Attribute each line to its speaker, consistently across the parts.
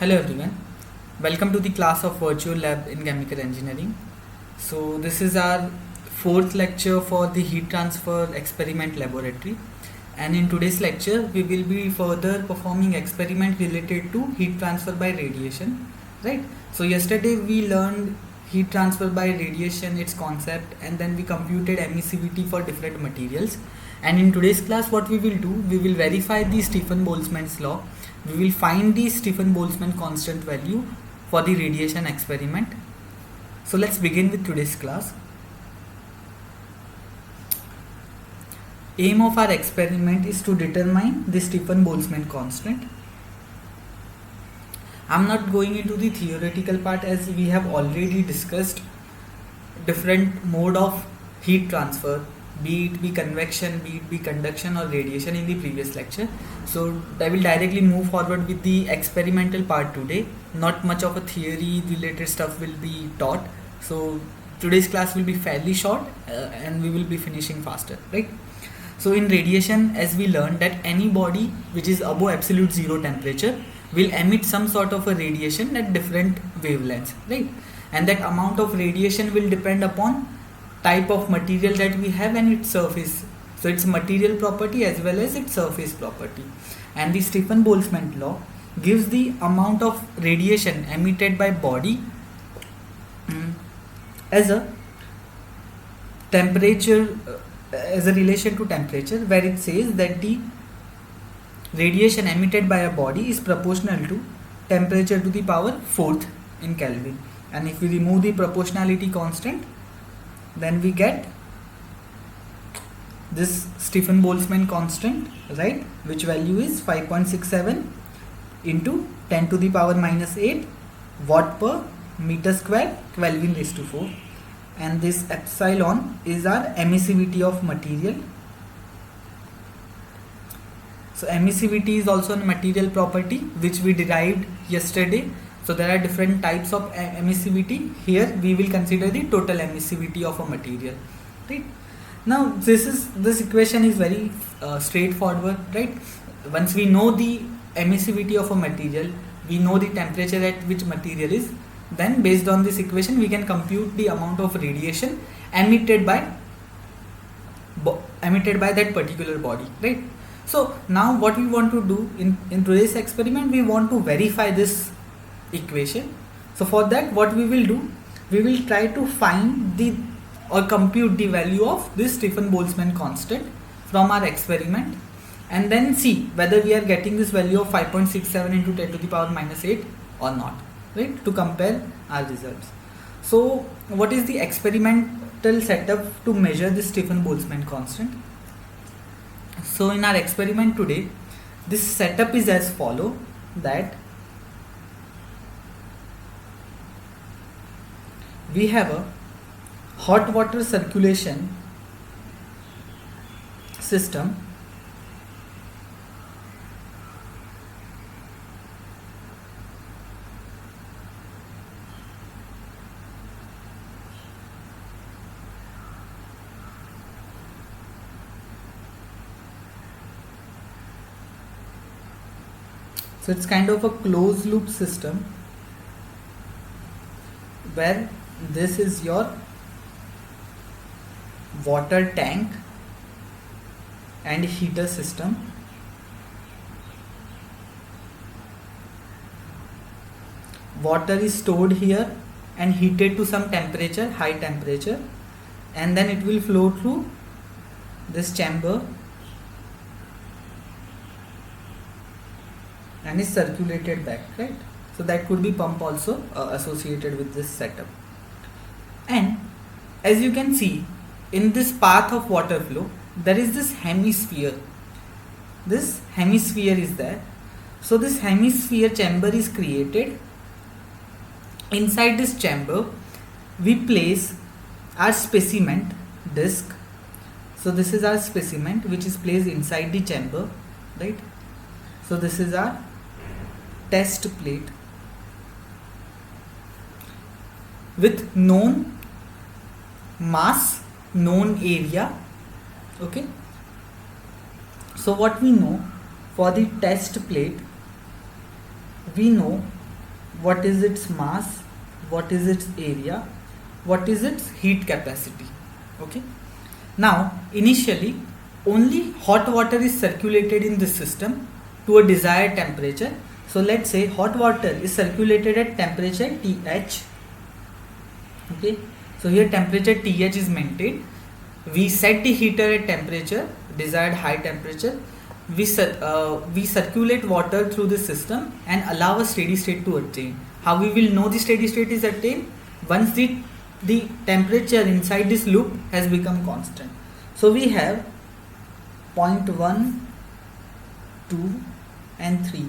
Speaker 1: Hello everyone, welcome to the class of Virtual Lab in Chemical Engineering. So this is our fourth lecture for the heat transfer experiment laboratory, and in today's lecture we will be further performing experiment related to heat transfer by radiation, right? So yesterday we learned heat transfer by radiation, its concept, and then we computed emissivity for different materials. And in today's class what we will do, we will verify the Stefan Boltzmann's law. We will find the Stefan Boltzmann constant value for the radiation experiment. So let's begin with today's class. Aim of our experiment is to determine the Stefan Boltzmann constant. I'm not going into the theoretical part as we have already discussed different mode of heat transfer, be it be convection, be it be conduction or radiation in the previous lecture. So I will directly move forward with the experimental part today. Not much of a theory related stuff will be taught. So today's class will be fairly short and we will be finishing faster, right? So in radiation, as we learned that any body which is above absolute zero temperature will emit some sort of a radiation at different wavelengths, right? And that amount of radiation will depend upon type of material that we have and its surface. So its material property as well as its surface property. And the Stefan Boltzmann law gives the amount of radiation emitted by body as a temperature, as a relation to temperature, where it says that the radiation emitted by a body is proportional to temperature to the power 4th in Kelvin. And if we remove the proportionality constant, then we get this Stefan Boltzmann constant, right, which value is 5.67 into 10 to the power minus 8 watt per meter square Kelvin raised to 4. And this epsilon is our emissivity of material. So emissivity is also a material property which we derived yesterday. So there are different types of emissivity. Here we will consider the total emissivity of a material, right? Now this equation is very straightforward, right? Once we know the emissivity of a material, we know the temperature at which material is, then based on this equation we can compute the amount of radiation emitted by that particular body, right? So now what we want to do in today's experiment, we want to verify this equation. So for that what we will do, we will try to find or compute the value of this Stefan Boltzmann constant from our experiment and then see whether we are getting this value of 5.67 into 10 to the power minus 8 or not, right, to compare our results. So what is the experimental setup to measure this Stefan Boltzmann constant? So in our experiment today, this setup is as follow, that we have a hot water circulation system so it's kind of a closed loop system where this is your water tank and heater system. Water is stored here and heated to some temperature, high temperature, and then it will flow through this chamber and is circulated back, right? So that could be pump also associated with this setup. And as you can see, in this path of water flow, there is this hemisphere. This hemisphere is there. So this hemisphere chamber is created. Inside this chamber, we place our specimen disc. So this is our specimen which is placed inside the chamber, right? So this is our test plate with known mass, known area, okay? So what we know for the test plate, we know what is its mass, what is its area, what is its heat capacity. Okay. Now initially only hot water is circulated in this system to a desired temperature. So let's say hot water is circulated at temperature TH. Okay, so here temperature TH is maintained. We set the heater at temperature, desired high temperature. We circulate water through the system and allow a steady state to attain. How we will know the steady state is attained? Once the temperature inside this loop has become constant. So we have point 1, 2 and 3.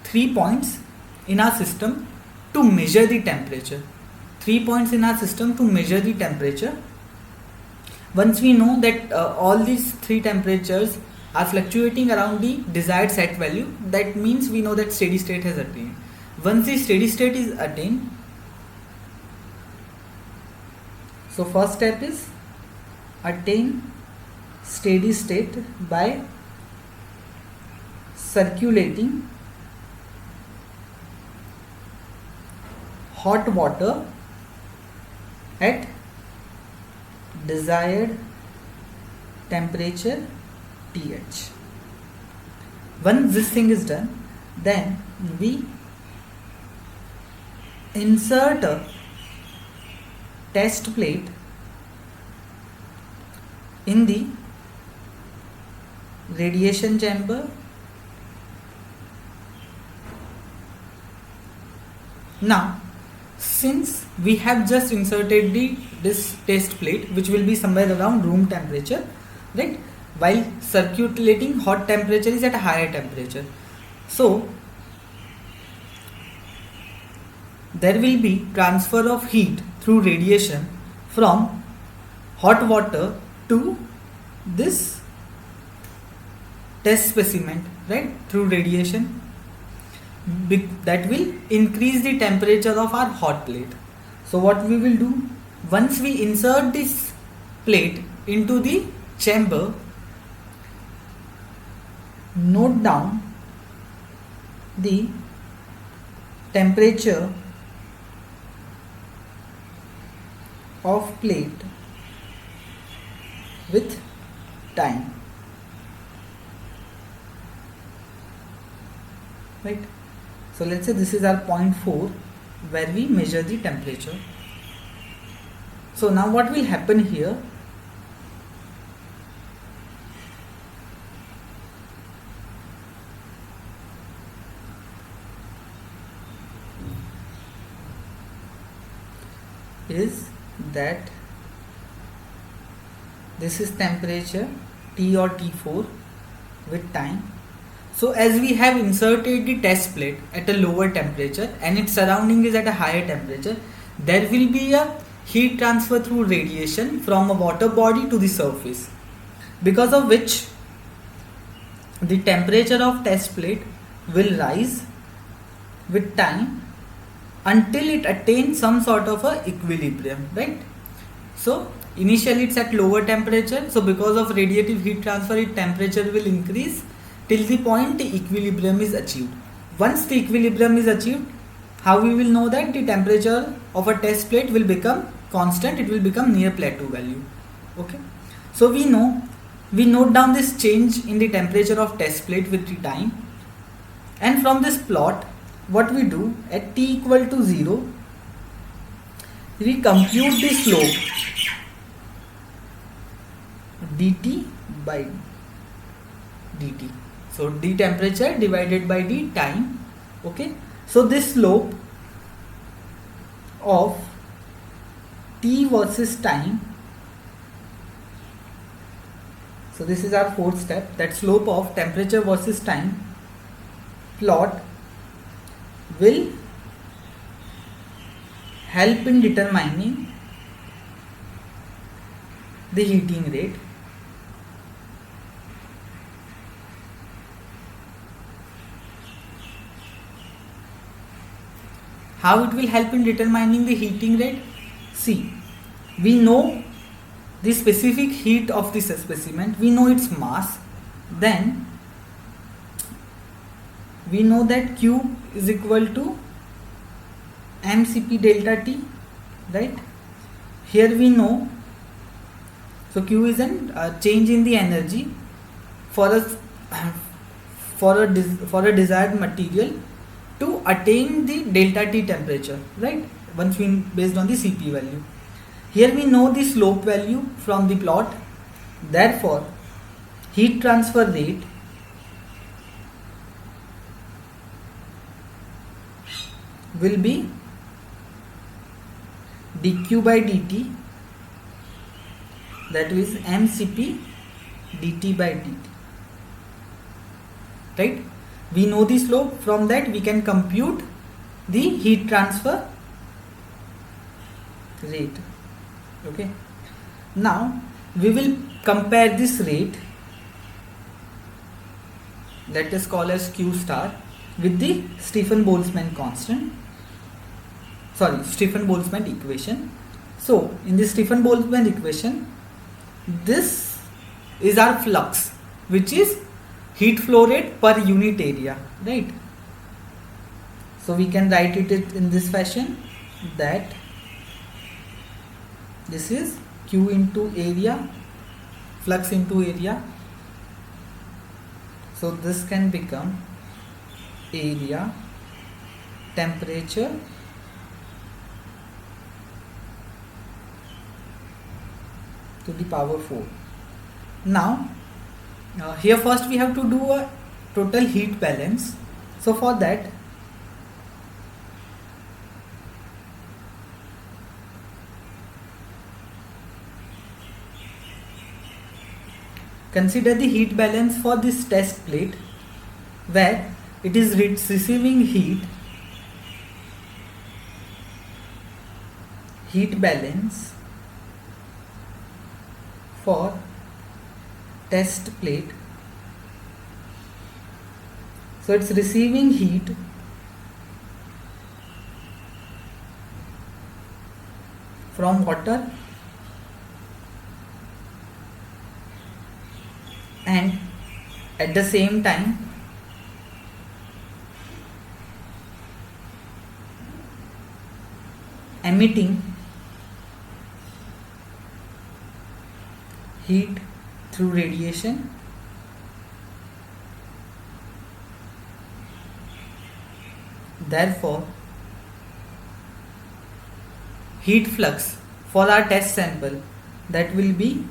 Speaker 1: 3 points in our system to measure the temperature. 3 points in our system to measure the temperature. Once we know that all these 3 temperatures are fluctuating around the desired set value, that means we know that steady state has attained. Once the steady state is attained, so first step is attain steady state by circulating hot water at desired temperature TH. Once this thing is done, then we insert a test plate in the radiation chamber. Now since we have just inserted this test plate, which will be somewhere around room temperature, right, while circulating hot temperature is at a higher temperature, so there will be transfer of heat through radiation from hot water to this test specimen, right, through radiation. That will increase the temperature of our hot plate. So what we will do, once we insert this plate into the chamber, note down the temperature of plate with time, right? So let's say this is our point 4 where we measure the temperature. So now what will happen here, is that this is temperature T or T4 with time. So as we have inserted the test plate at a lower temperature and its surrounding is at a higher temperature, there will be a heat transfer through radiation from a water body to the surface, because of which the temperature of test plate will rise with time until it attains some sort of a equilibrium, right? So initially it's at lower temperature, so because of radiative heat transfer, its temperature will increase till the point the equilibrium is achieved. Once the equilibrium is achieved, how we will know that the temperature of a test plate will become constant, it will become near plateau value. Okay, so we note down this change in the temperature of test plate with the time, and from this plot what we do, at t equal to 0 we compute the slope dt by dt. So d temperature divided by d time. Okay, so this slope of t versus time, so this is our fourth step, that slope of temperature versus time plot will help in determining the heating rate. How it will help in determining the heating rate? See, we know the specific heat of this specimen, we know its mass, then we know that Q is equal to mcp delta t, right? Here we know, so q is a change in the energy for a for a desired material to attain the delta T temperature, right? Once we based on the Cp value. Here we know the slope value from the plot. Therefore, heat transfer rate will be dq by dt, that is mcp dt by dt, right? We know the slope, from that we can compute the heat transfer rate. Okay, now we will compare this rate, let us call as q star, with the Stefan Boltzmann constant, Stefan Boltzmann equation. So in the Stefan Boltzmann equation, this is our flux, which is heat flow rate per unit area, right? So we can write it in this fashion, that this is Q into area, flux into area. So this can become area, temperature to the power 4. Now here first we have to do a total heat balance. So for that, consider the heat balance for this test plate, where it is receiving heat balance for test plate. So it's receiving heat from water and at the same time emitting heat through radiation. Therefore, heat flux for our test sample, that will be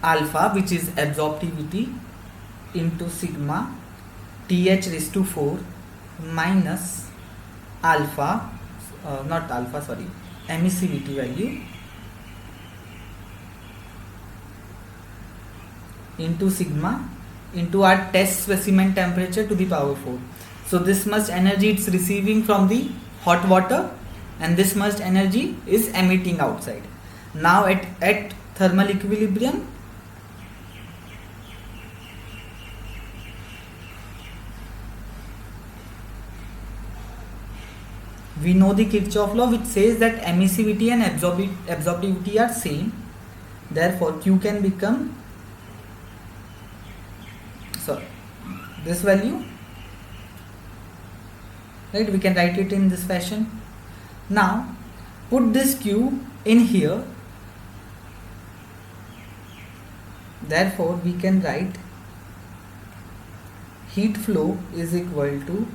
Speaker 1: alpha, which is absorptivity, into sigma Th raised to 4 minus emissivity value into sigma into our test specimen temperature to the power 4. So this much energy it's receiving from the hot water and this much energy is emitting outside. Now at thermal equilibrium, we know the Kirchhoff law, which says that emissivity and absorptivity are same. Therefore, Q can become this value, right? We can write it in this fashion. Now, put this Q in here. Therefore, we can write heat flow is equal to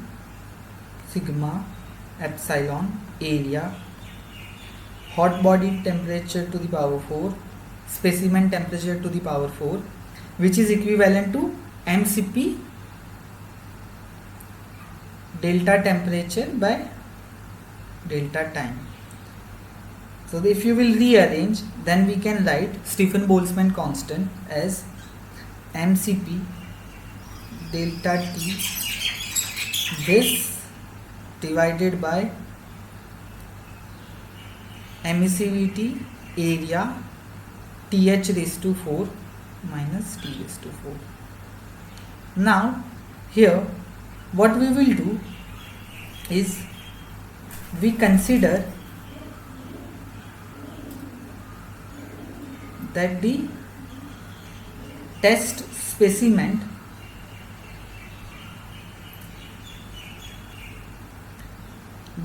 Speaker 1: sigma epsilon area, hot body temperature to the power 4, specimen temperature to the power 4, which is equivalent to mcp delta temperature by delta time. So if you will rearrange, then we can write Stefan Boltzmann constant as mcp delta T, this divided by emissivity area Th raised to 4 minus T raised to 4. Now here what we will do is we consider that the test specimen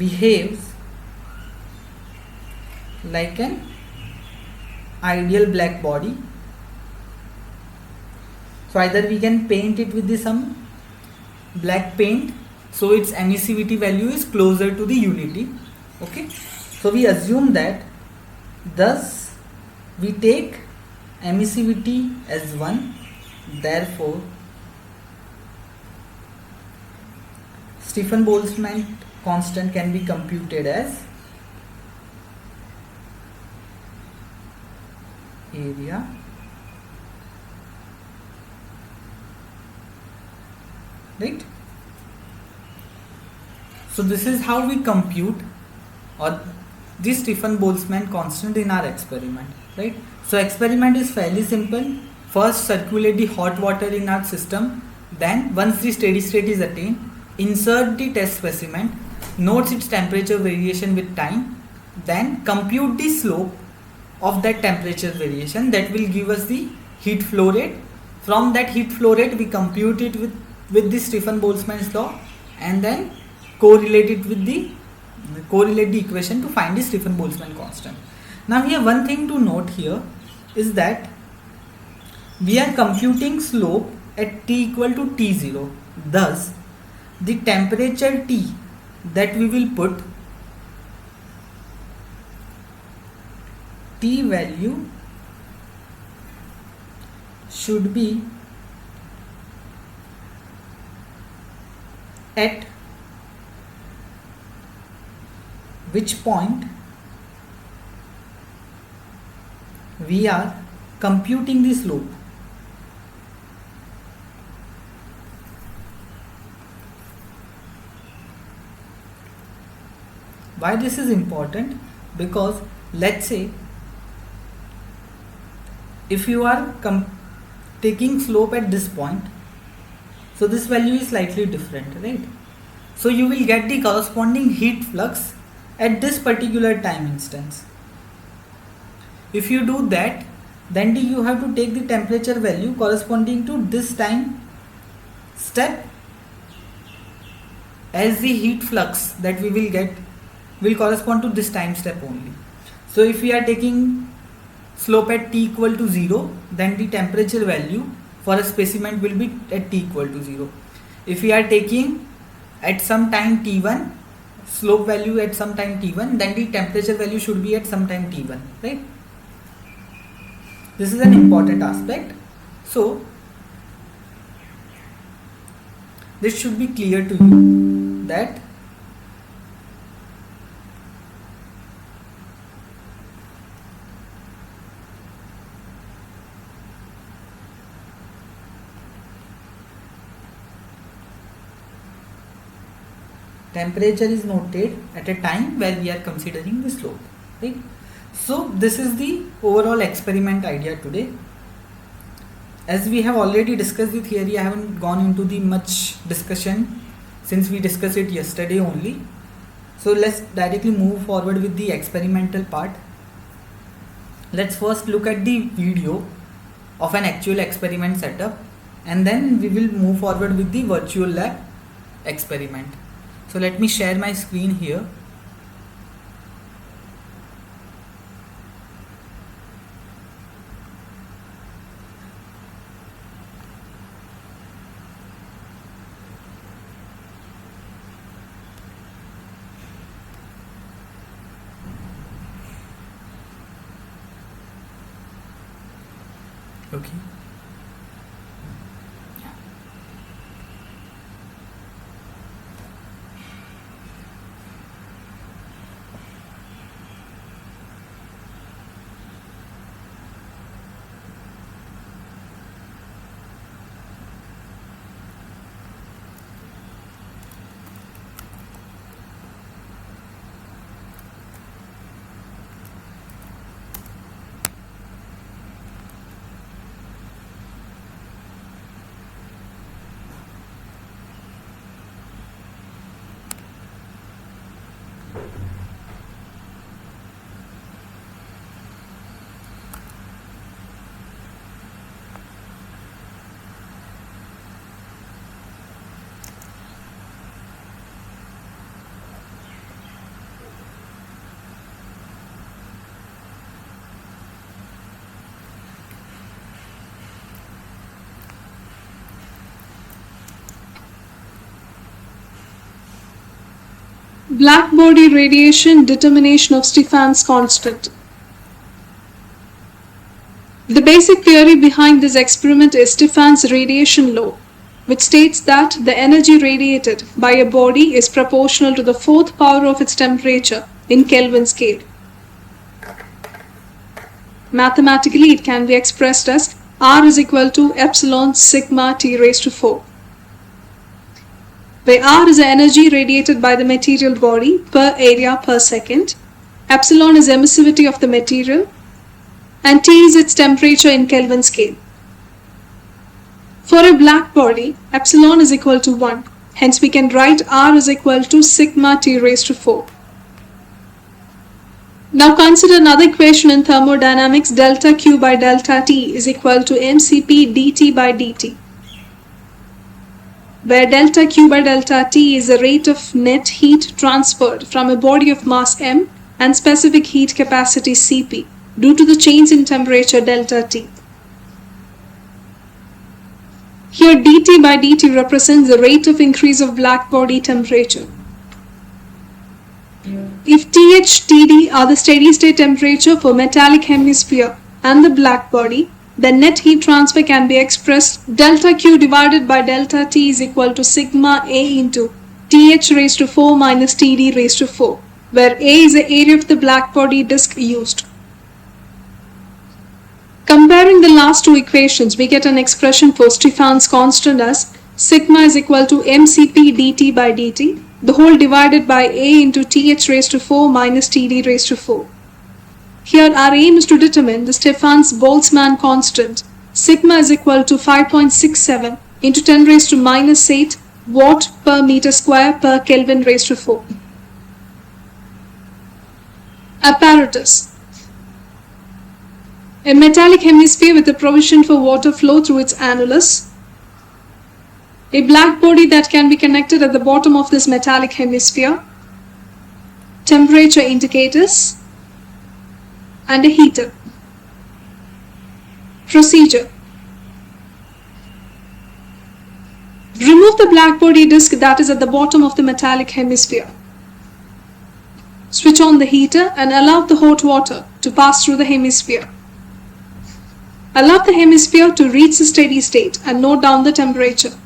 Speaker 1: behaves like an ideal black body. So either we can paint it with some black paint, so its emissivity value is closer to the unity. Okay, so we assume that, thus we take emissivity as 1, therefore Stefan Boltzmann constant can be computed as area right. So this is how we compute or the Stefan Boltzmann constant in our experiment, right? So experiment is fairly simple. First circulate the hot water in our system, then once the steady state is attained, insert the test specimen, notes its temperature variation with time, then compute the slope of that temperature variation. That will give us the heat flow rate. From that heat flow rate we compute it with the Stefan Boltzmann's law, and then correlate the equation to find the Stefan Boltzmann constant. Now here one thing to note here is that we are computing slope at t equal to t0. Thus the temperature T that we will put, T value should be at which point we are computing the slope. Why this is important? Because let's say if you are taking slope at this point, so this value is slightly different, right? So you will get the corresponding heat flux at this particular time instance. If you do that, then you have to take the temperature value corresponding to this time step as the heat flux that we will get will correspond to this time step only. So if we are taking slope at t equal to 0, then the temperature value for a specimen will be at t equal to 0. If we are taking at some time t1, slope value at some time t1, then the temperature value should be at some time t1, right? This is an important aspect. So this should be clear to you that temperature is noted at a time where we are considering the slope, right? So this is the overall experiment idea today. As we have already discussed the theory, I haven't gone into the much discussion since we discussed it yesterday only. So let's directly move forward with the experimental part. Let's first look at the video of an actual experiment setup, and then we will move forward with the virtual lab experiment. So let me share my screen here. Okay.
Speaker 2: Black body radiation determination of Stefan's constant. The basic theory behind this experiment is Stefan's radiation law, which states that the energy radiated by a body is proportional to the fourth power of its temperature in Kelvin scale. Mathematically, it can be expressed as R is equal to epsilon sigma T raised to 4, where R is the energy radiated by the material body per area per second, epsilon is emissivity of the material, and T is its temperature in Kelvin scale. For a black body, epsilon is equal to 1, hence we can write R is equal to sigma T raised to 4. Now consider another equation in thermodynamics, delta Q by delta T is equal to mCp dt by dt, where delta Q by delta T is the rate of net heat transferred from a body of mass m and specific heat capacity Cp due to the change in temperature delta T. Here dt by dt represents the rate of increase of black body temperature. If Th, Td are the steady state temperature for metallic hemisphere and the black body, then net heat transfer can be expressed delta Q divided by delta T is equal to sigma A into Th raised to 4 minus Td raised to 4, where A is the area of the black body disk used. Comparing the last two equations, we get an expression for Stefan's constant as sigma is equal to mCp dt by dt, the whole divided by A into Th raised to 4 minus Td raised to 4. Here our aim is to determine the Stefan's Boltzmann constant. Sigma is equal to 5.67 into 10 raised to minus 8 watt per meter square per Kelvin raised to 4. Apparatus. A metallic hemisphere with a provision for water flow through its annulus. A black body that can be connected at the bottom of this metallic hemisphere. Temperature indicators. And a heater. Procedure. Remove the black body disk that is at the bottom of the metallic hemisphere. Switch on the heater and allow the hot water to pass through the hemisphere. Allow the hemisphere to reach the steady state and note down the temperature.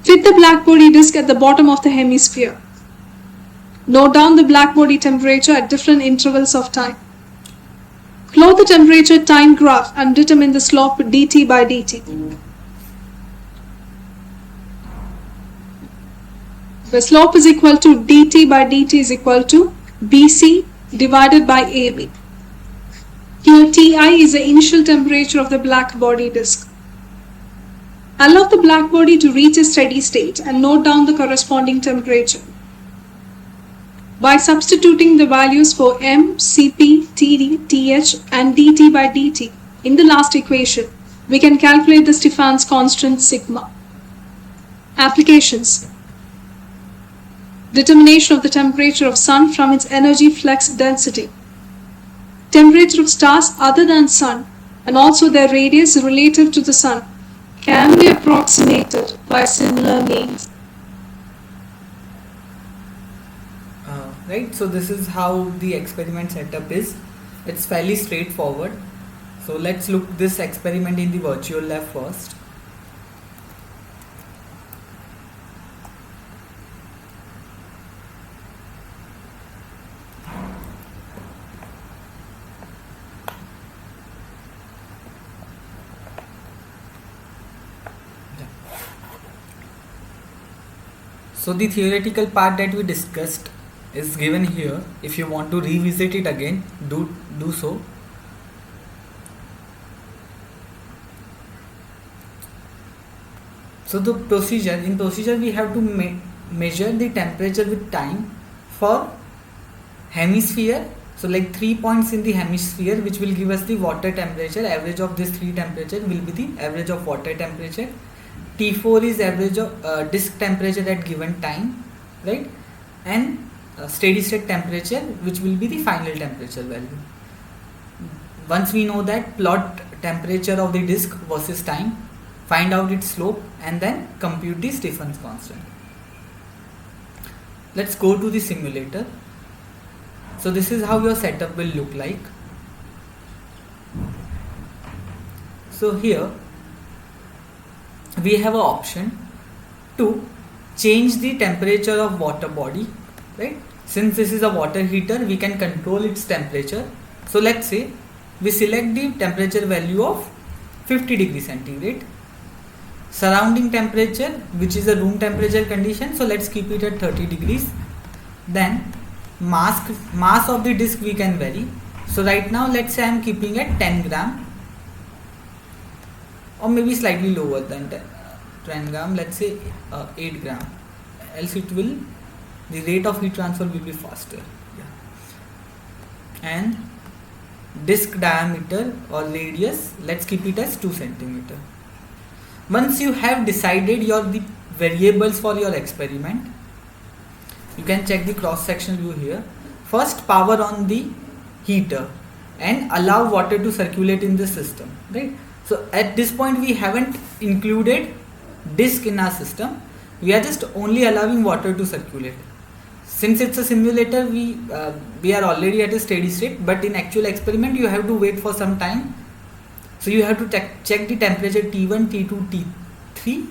Speaker 2: Fit the black body disk at the bottom of the hemisphere. Note down the black body temperature at different intervals of time. Plot the temperature time graph and determine the slope dt by dt. The slope is equal to dt by dt is equal to Bc divided by AB. Here Ti is the initial temperature of the black body disk. Allow the black body to reach a steady state and note down the corresponding temperature. By substituting the values for m, Cp, Td, Th and dt by dt in the last equation, we can calculate the Stefan's constant sigma. Applications. Determination of the temperature of Sun from its energy flux density. Temperature of stars other than Sun and also their radius relative to the Sun can be approximated by similar means.
Speaker 1: Right, so this is how the experiment setup is. It's fairly straightforward. So let's look this experiment in the virtual lab first. So the theoretical part that we discussed is given here. If you want to revisit it again, do so. So the procedure, we have to measure the temperature with time for hemisphere. So like 3 points in the hemisphere which will give us the water temperature. Average of these three temperature will be the average of water temperature. T4 is average of disk temperature at given time, right? And steady state temperature, which will be the final temperature value. Once we know that, plot temperature of the disk versus time, find out its slope and then compute the Stefan's constant. let's go to the simulator. So this is how your setup will look like. So here we have an option to change the temperature of water body, right? Since this is a water heater, we can control its temperature. So let's say we select the temperature value of 50 degrees centigrade. Surrounding temperature, which is a room temperature condition, so let's keep it at 30 degrees. Then mass of the disc we can vary. So right now let's say I am keeping at 10 gram, or maybe slightly lower than 10 gram, let's say 8 gram, else it will, the rate of heat transfer will be faster. Yeah. And disc diameter or radius, let's keep it as 2 centimeter. Once you have decided the variables for your experiment, you can check the cross section view here. First, power on the heater and allow water to circulate in the system, right? So at this point we haven't included disc in our system, we are just only allowing water to circulate. Since it's a simulator, we are already at a steady state, but in actual experiment you have to wait for some time. So you have to check the temperature T1, T2, T3.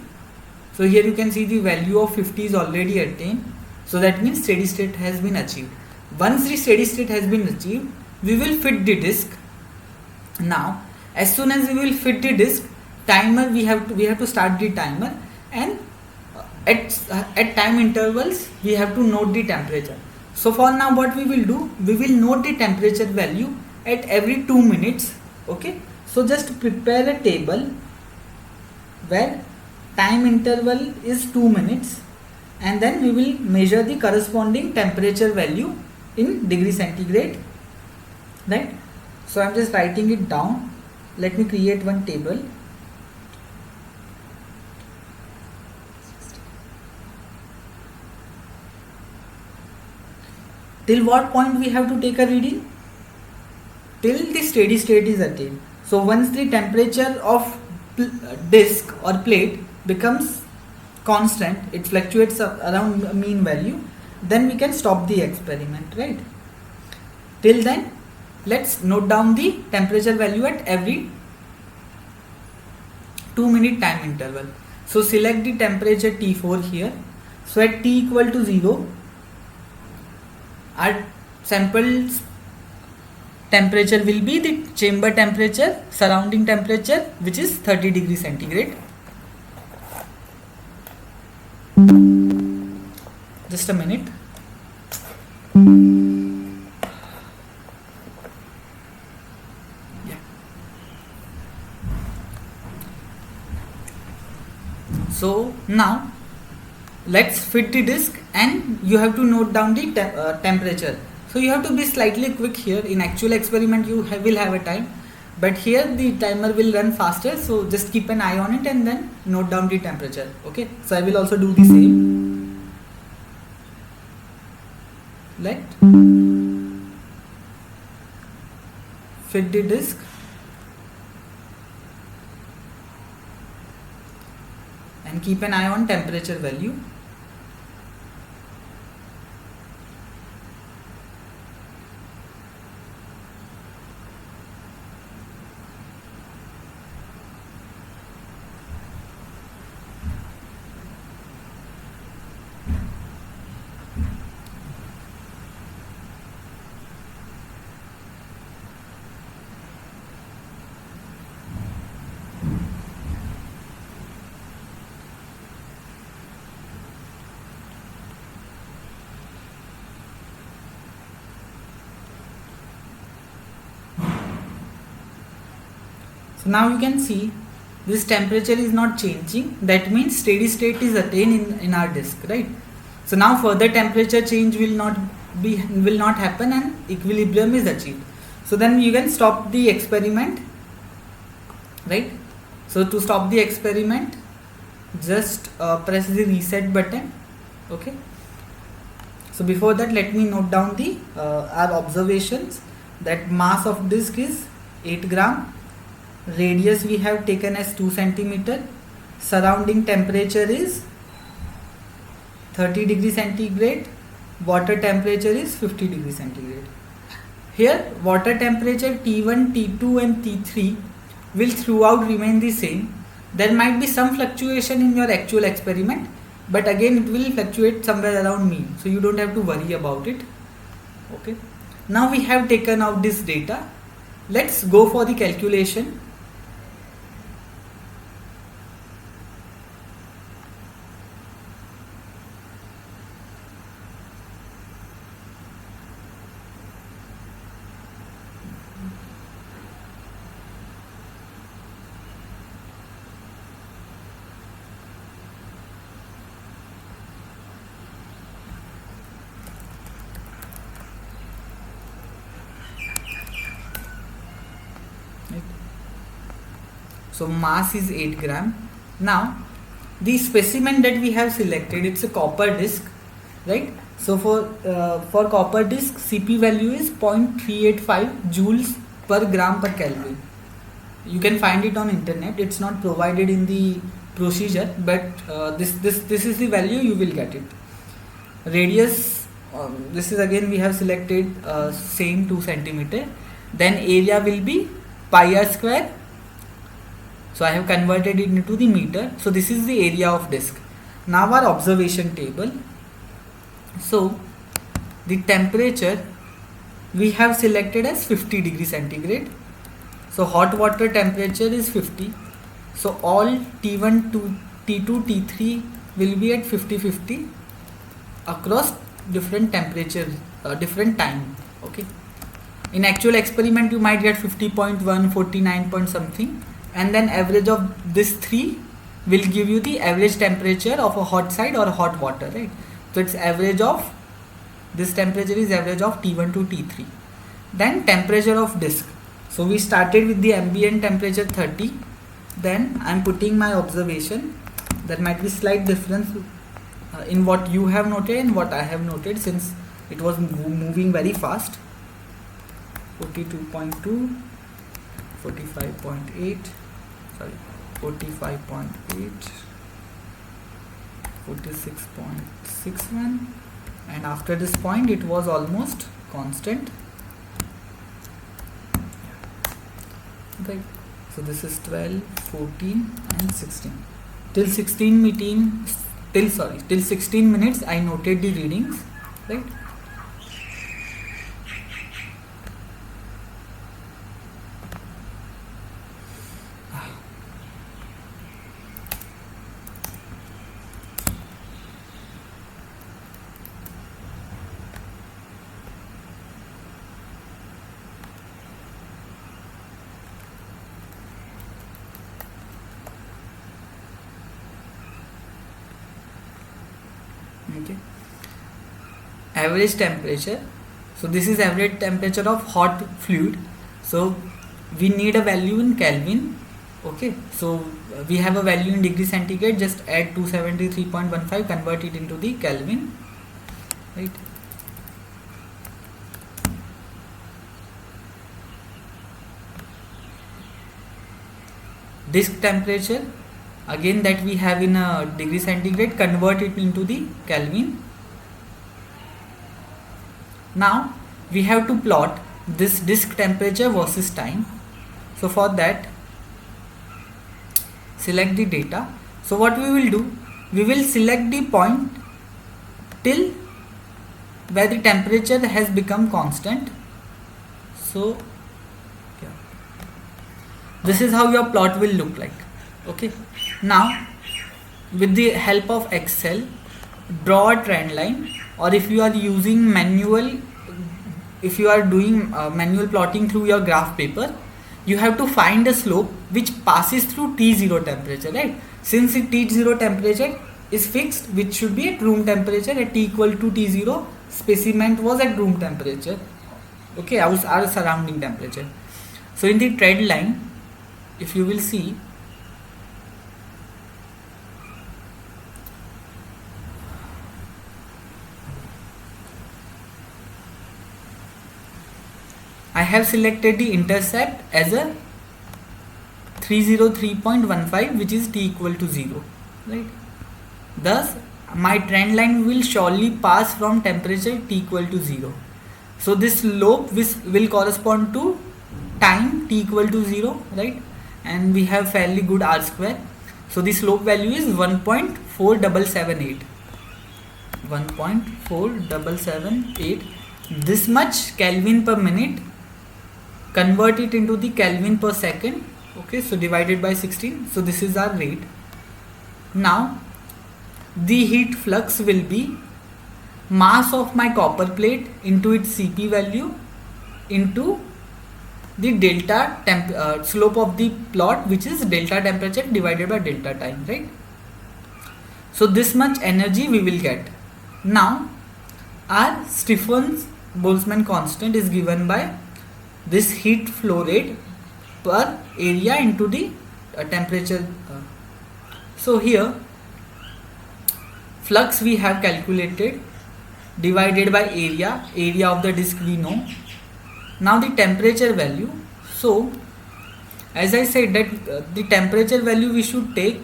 Speaker 1: So here you can see the value of 50 is already attained. So that means steady state has been achieved. Once the steady state has been achieved, we will fit the disc. Now, as soon as we will fit the disc, timer we have to start the timer, and at time intervals we have to note the temperature. So for now what we will do, we will note the temperature value at every 2 minutes. Okay, so just prepare a table where time interval is 2 minutes, and then we will measure the corresponding temperature value in degree centigrade, right? So I am just writing it down. Let me create one table. Till what point we have to take a reading? Till the steady state is attained. So once the temperature of disc or plate becomes constant, it fluctuates around a mean value, then we can stop the experiment, right? Till then, let's note down the temperature value at every 2 minute time interval. So select the temperature T4 here. So at T equal to 0, our sample's temperature will be the chamber temperature, surrounding temperature, which is 30 degrees centigrade. Just a minute. Yeah. So now let's fit the disc, and you have to note down the temperature. So you have to be slightly quick here. In actual experiment you will have a time, but here the timer will run faster, so just keep an eye on it and then note down the temperature. Okay, so I will also do the same. Let fit the disc, and keep an eye on temperature value. So now you can see this temperature is not changing. That means steady state is attained in our disk, right? So now further temperature change will not happen, and equilibrium is achieved. So then you can stop the experiment, right? So to stop the experiment, just press the reset button. Okay. So before that, let me note down the our observations. That mass of disk is 8 gram. Radius we have taken as 2 centimeter. Surrounding temperature is 30 degrees centigrade. water temperature is 50 degrees centigrade. Here water temperature T1, T2 and T3 will throughout remain the same. There might be some fluctuation in your actual experiment, but again it will fluctuate somewhere around mean, so you don't have to worry about it. Okay, now we have taken out this data. Let's go for the calculation. So mass is 8 gram. Now the specimen that we have selected, it's a copper disc, right? So for copper disc, Cp value is 0.385 joules per gram per Kelvin. You can find it on internet. It's not provided in the procedure, but this is the value, you will get it. Radius, this is again we have selected same 2 centimeter. Then area will be pi r square. So I have converted it into the meter. So this is the area of disc. Now our observation table. So the temperature we have selected as 50 degrees centigrade. So hot water temperature is 50. So all T1, T2, T3 will be at 50-50 across different temperature, different time. Okay. In actual experiment you might get 50.1, 49 point something, and then average of this 3 will give you the average temperature of a hot side or hot water, right? So it's average of, this temperature is average of T1 to T3. Then temperature of disc. So we started with the ambient temperature 30. Then I'm putting my observation. There might be slight difference in what you have noted and what I have noted, since it was moving very fast. 42.2, 45.8, sorry, 45.8, 46.61, and after this point it was almost constant, right? So this is 12, 14 and 16. Till 16 minutes I noted the readings, right? Okay. Average temperature. So this is average temperature of hot fluid. So we need a value in Kelvin. Okay. So we have a value in degree centigrade. Just add 273.15. Convert it into the Kelvin. Right. Disk temperature, again that we have in a degree centigrade, convert it into the Kelvin. Now we have to plot this disk temperature versus time. So for that, select the data. So what we will do, we will select the point till where the temperature has become constant. So this is how your plot will look like. Okay. Now with the help of Excel, draw a trend line, or if you are using manual, if you are doing manual plotting through your graph paper, you have to find a slope which passes through T0 temperature, right? Since the T0 temperature is fixed, which should be at room temperature, at T equal to T0, specimen was at room temperature. Okay, our surrounding temperature. So in the trend line, if you will see, I have selected the intercept as a 303.15, which is T equal to 0, right? Thus my trend line will surely pass from temperature T equal to 0. So this slope will correspond to time T equal to 0, right? And we have fairly good R square. So the slope value is 1.4778. 1.4778. This much Kelvin per minute. Convert it into the Kelvin per second. Okay, so divided by 16. So this is our rate. Now the heat flux will be mass of my copper plate into its Cp value into the delta slope of the plot, which is delta temperature divided by delta time, right? So this much energy we will get. Now our Stefan Boltzmann constant is given by this heat flow rate per area into the temperature. So here flux we have calculated divided by area of the disk we know. Now the temperature value. So as I said that the temperature value we should take,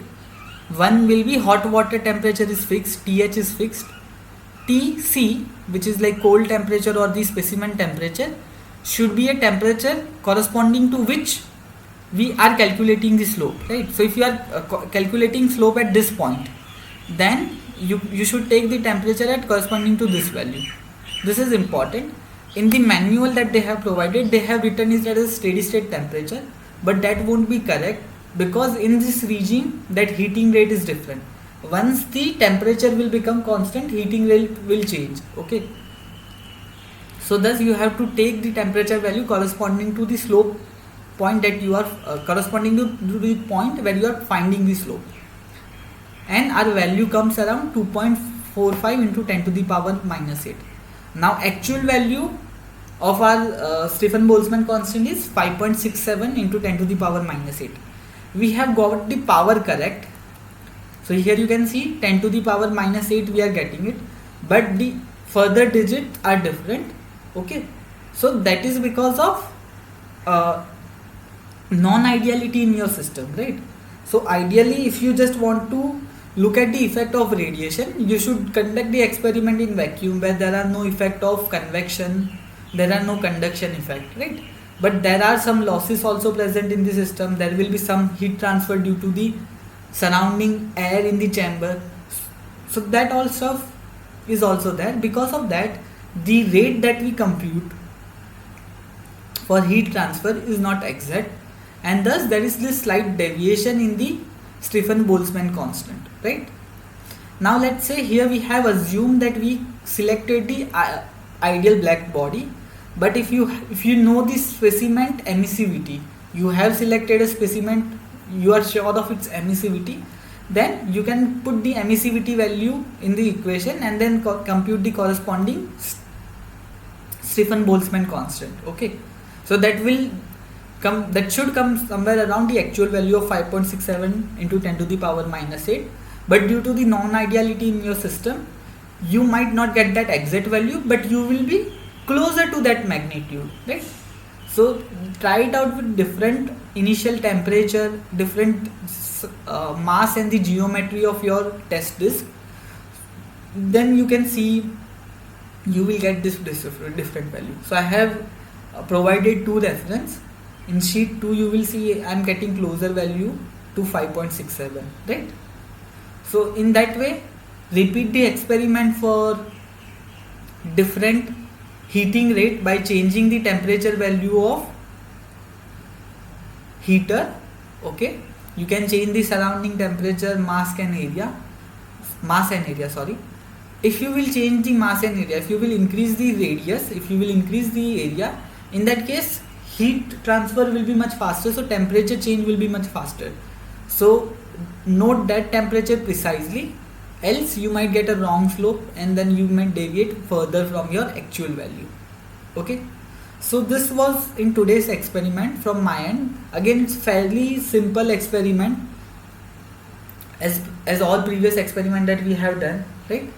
Speaker 1: one will be hot water temperature is fixed, TH is fixed, TC, which is like cold temperature or the specimen temperature, should be a temperature corresponding to which we are calculating the slope, right? So if you are calculating slope at this point, then you should take the temperature at corresponding to this value. This is important. In the manual that they have provided, they have written it as steady state temperature, but that won't be correct, because in this regime that heating rate is different. Once the temperature will become constant, heating rate will change. Okay, so thus you have to take the temperature value corresponding to the slope point that you are corresponding to the point where you are finding the slope, and our value comes around 2.45 into 10 to the power minus 8. Now actual value of our Stefan Boltzmann constant is 5.67 into 10 to the power minus 8. We have got the power correct. So here you can see 10 to the power minus 8 we are getting it, but the further digits are different. Okay, so that is because of non-ideality in your system, right? So ideally, if you just want to look at the effect of radiation, you should conduct the experiment in vacuum where there are no effect of convection, there are no conduction effect, right? But there are some losses also present in the system. There will be some heat transfer due to the surrounding air in the chamber. So that all stuff is also there. Because of that, the rate that we compute for heat transfer is not exact, and thus there is this slight deviation in the Stefan Boltzmann constant, right? Now let's say here we have assumed that we selected the ideal black body, but if you know the specimen emissivity, you have selected a specimen, you are sure of its emissivity, then you can put the emissivity value in the equation and then compute the corresponding Stefan Boltzmann constant. Okay, so that should come somewhere around the actual value of 5.67 into 10 to the power minus 8, but due to the non-ideality in your system, you might not get that exact value, but you will be closer to that magnitude, right? So try it out with different initial temperature, different mass and the geometry of your test disk. Then you can see you will get this different value. So I have provided two reference. In sheet 2 you will see I am getting closer value to 5.67, right? So in that way, repeat the experiment for different heating rate by changing the temperature value of heater. Okay, you can change the surrounding temperature, mass and area. If you will change the mass and area, if you will increase the radius, if you will increase the area, in that case heat transfer will be much faster, so temperature change will be much faster. So note that temperature precisely, else you might get a wrong slope and then you might deviate further from your actual value. Okay, so this was in today's experiment from my end. Again, it's fairly simple experiment as all previous experiment that we have done, right?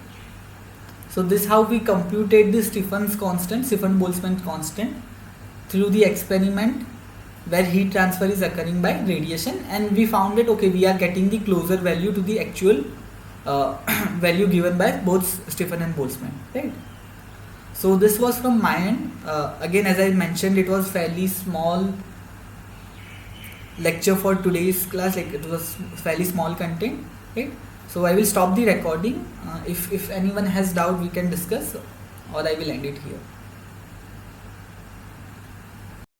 Speaker 1: So this how we computed the Stefan Boltzmann constant through the experiment where heat transfer is occurring by radiation, and we found that okay, we are getting the closer value to the actual value given by both Stefan and Boltzmann, right? So this was from my end. Again, as I mentioned, it was fairly small lecture for today's class, like it was fairly small content, right? So I will stop the recording. If anyone has doubt, we can discuss, or I will end it here.